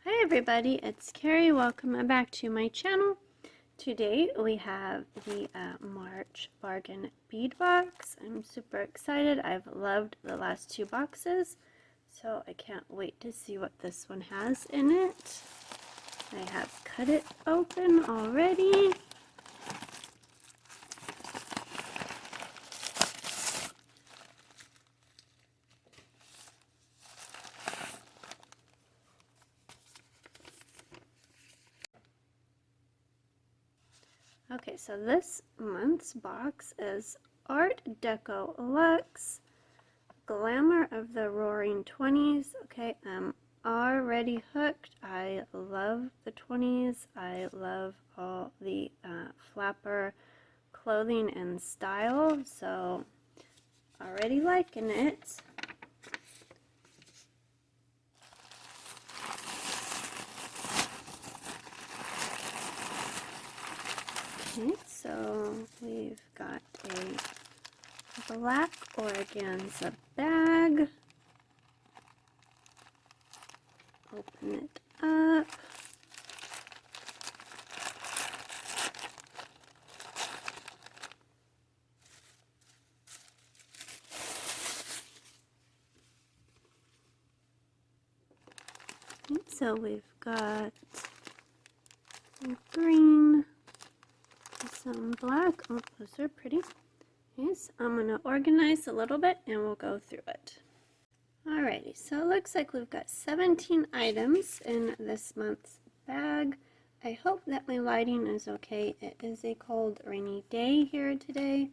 Hi everybody, it's Carrie. Welcome back to my channel. Today we have the March bargain bead box. I'm super excited. I've loved the last two boxes, so I can't wait to see what this one has in it. I have cut it open already. Okay, so this month's box is Art Deco Luxe, Glamour of the Roaring 20s. Okay, I'm already hooked. I love the 20s. I love all the flapper clothing and style, so already liking it. Okay, so we've got a black organza bag. Open it up. Okay, so we've got some green, some black. Oh, those are pretty. Okay, so I'm going to organize a little bit and we'll go through it. Alrighty, so it looks like we've got 17 items in this month's bag. I hope that my lighting is okay. It is a cold, rainy day here today.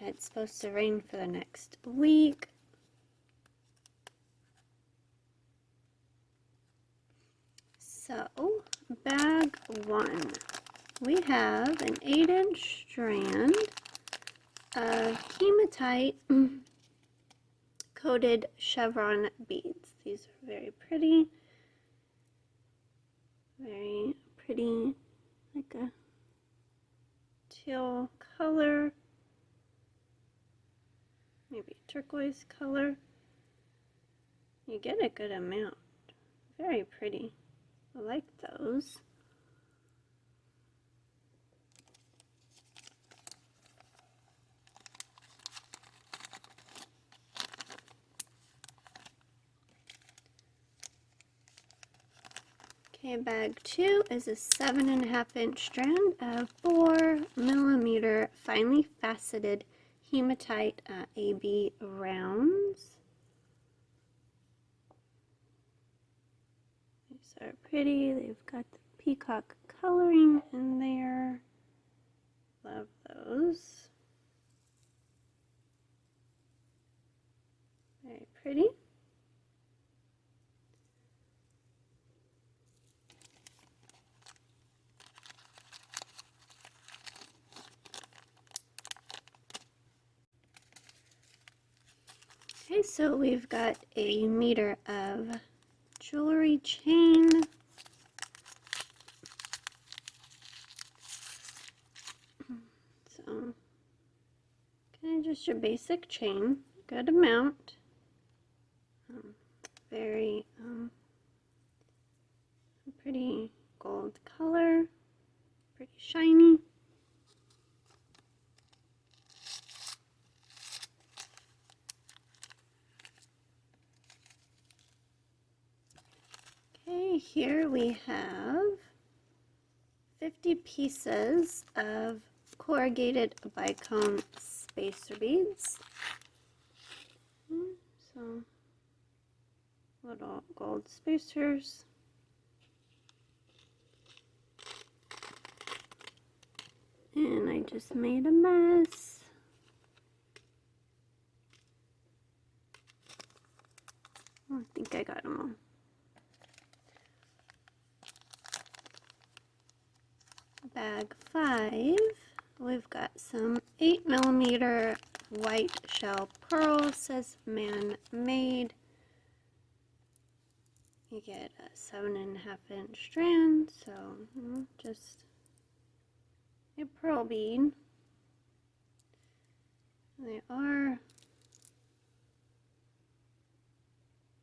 It's supposed to rain for the next week. So, bag one. We have an 8-inch strand of hematite coated chevron beads. These are very pretty, like a teal color, maybe turquoise color. You get a good amount. Very pretty. I like those. Okay, bag two is a 7.5-inch strand of 4mm finely faceted hematite AB rounds. These are pretty. They've got the peacock coloring in there. Love those. Very pretty. Okay, so we've got a meter of jewelry chain. So, kind of just your basic chain, good amount. Very pretty gold color, pretty shiny. Okay, here we have 50 pieces of corrugated bicone spacer beads. So, little gold spacers. And I just made a mess. I think I got them all. Bag 5, we've got some 8mm white shell pearl, says man-made. You get a 7.5-inch strand, so just a pearl bead. They are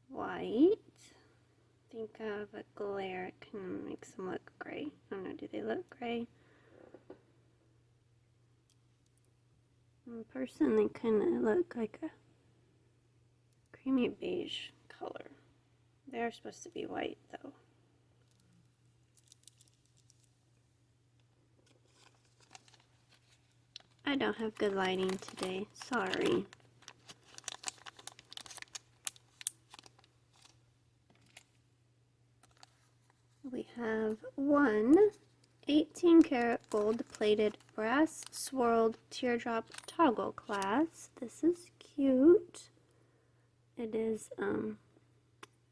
white. think of a glare, it kind of makes them look gray. I don't know, do they look gray? In person, they kind of look like a creamy beige color. They're supposed to be white, though. I don't have good lighting today. Sorry. We have one 18-karat gold-plated brass swirled teardrop toggle clasp. This is cute. It is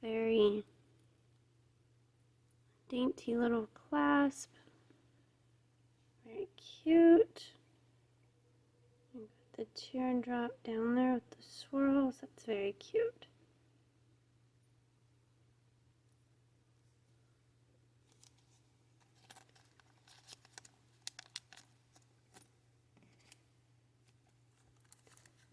very dainty little clasp. Very cute. You got the teardrop down there with the swirls. That's very cute.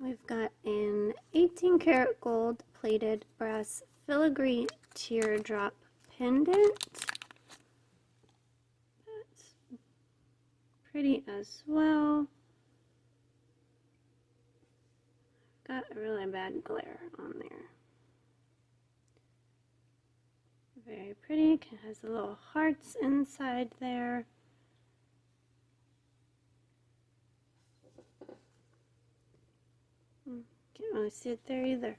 We've got an 18-karat gold-plated brass filigree teardrop pendant. That's pretty as well. Got a really bad glare on there. Very pretty. It has the little hearts inside there. Can't really see it there either.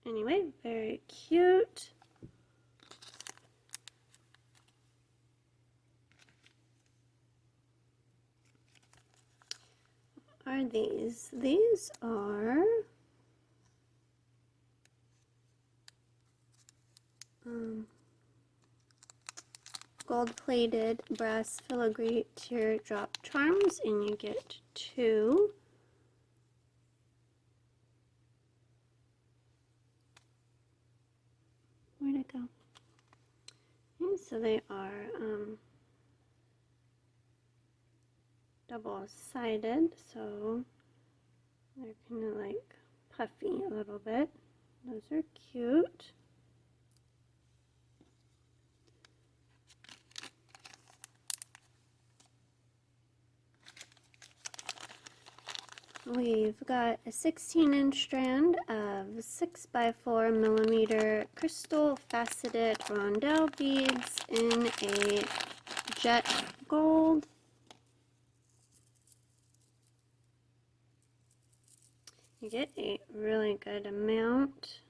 Anyway, very cute. What are these? These are gold-plated brass filigree teardrop charms, and you get 2. Where'd it go? And so they are double-sided, so they're kind of like puffy a little bit. Those are cute. We've got a 16-inch strand of 6x4mm crystal faceted rondelle beads in a jet gold. You get a really good amount.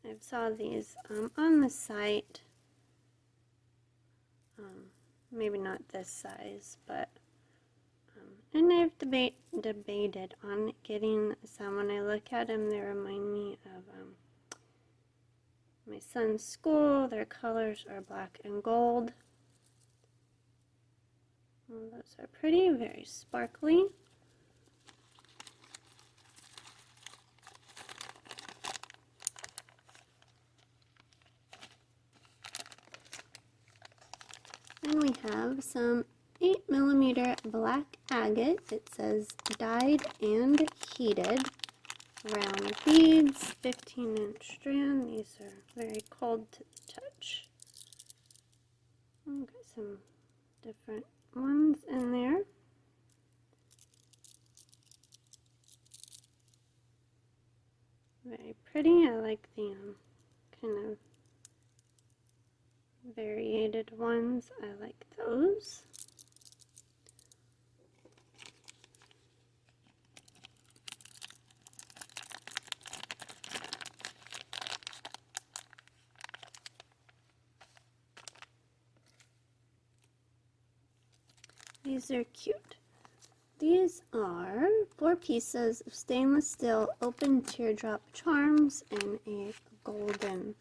I saw these on the site. Maybe not this size, but and I've debated on getting some. When I look at them, they remind me of my son's school. Their colors are black and gold. Well, those are pretty, very sparkly. And we have some 8mm black agate. It says dyed and heated round beads, 15-inch strand. These are very cold to the touch. We've got some different ones in there. Very pretty. I like the kind of variated ones. I like those. These are cute. These are 4 pieces of stainless steel open teardrop charms in a golden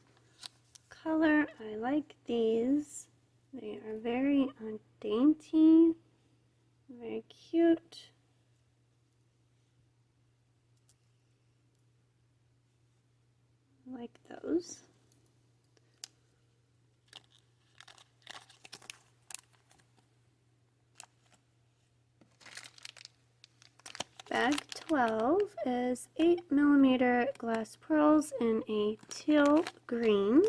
color. I like these. They are very dainty, very cute. I like those. 12 is 8mm glass pearls in a teal green.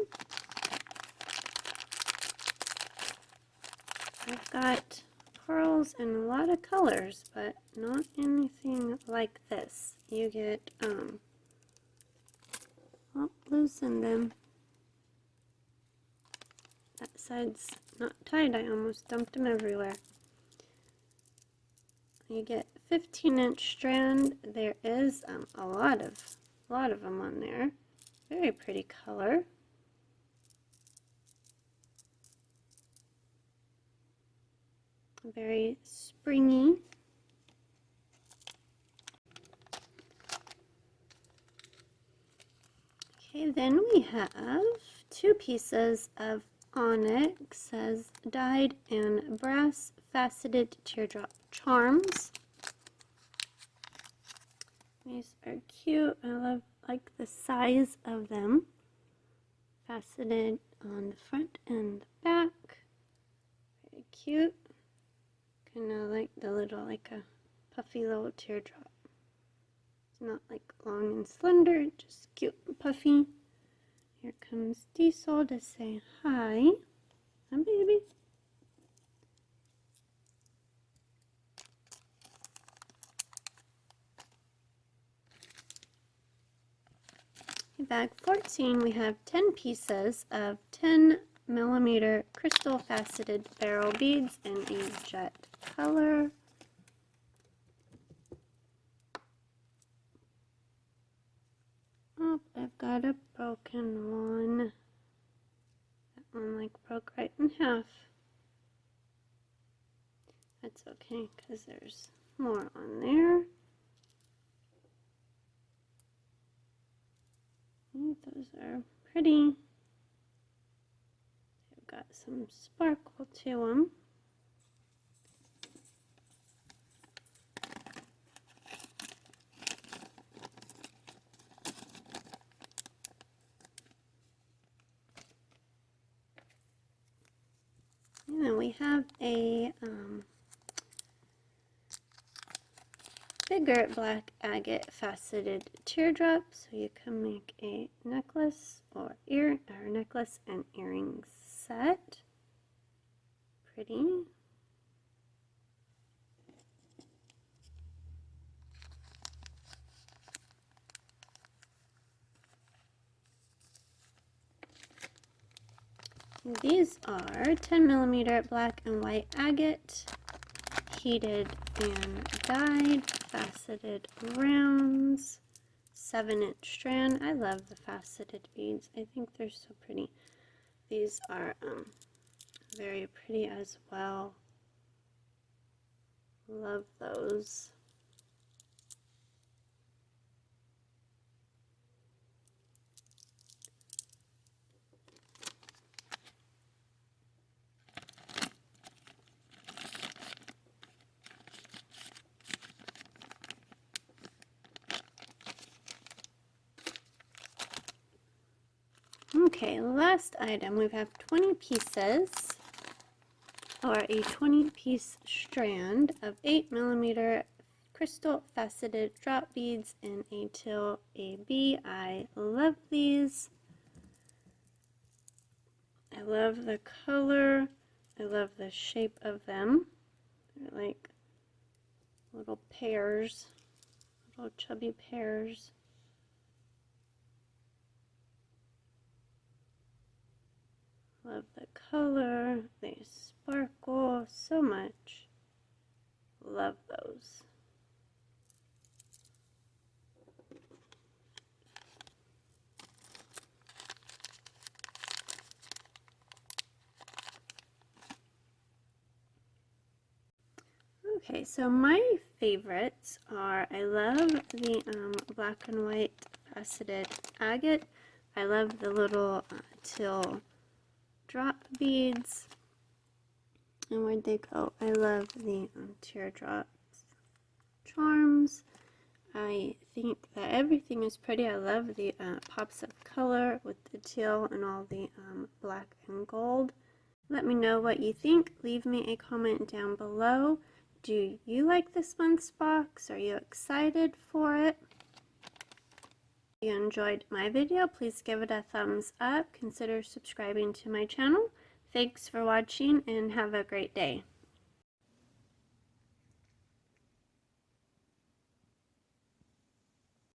I've got pearls in a lot of colors, but not anything like this. You get, I'll loosen them. That side's not tied. I almost dumped them everywhere. You get 15-inch strand. There is a lot of them on there. Very pretty color. Very springy. Okay, then we have 2 pieces of onyx as dyed and brass faceted teardrop charms. These are cute. I like the size of them. Faceted on the front and the back. Very cute. Kind of like the little, like a puffy little teardrop. It's not like long and slender, just cute and puffy. Here comes Diesel to say hi. Hi, baby. Bag 14, we have 10 pieces of 10mm crystal faceted barrel beads in a jet color. Oh, I've got a broken one. That one like broke right in half. That's okay, because there's more on there. Those are pretty. They've got some sparkle to them. And then we have a bigger black agate faceted teardrop, so you can make a necklace or necklace and earrings set. Pretty. These are 10mm black and white agate, heated and dyed, faceted rounds, 7-inch strand. I love the faceted beads. I think they're so pretty. These are very pretty as well. Love those. Okay, last item, we have 20 pieces, or a 20-piece strand of 8mm crystal faceted drop beads in a teal AB. I love these. I love the color. I love the shape of them. They're like little pears, little chubby pears. Love the color. They sparkle so much. Love those. Okay, so my favorites are, I love the black and white faceted agate. I love the little teal drop beads. And where'd they go? I love the teardrops charms. I think that everything is pretty. I love the pops of color with the teal and all the black and gold. Let me know what you think. Leave me a comment down below. Do you like this month's box? Are you excited for it? If you enjoyed my video, please give it a thumbs up. Consider subscribing to my channel. Thanks for watching and have a great day.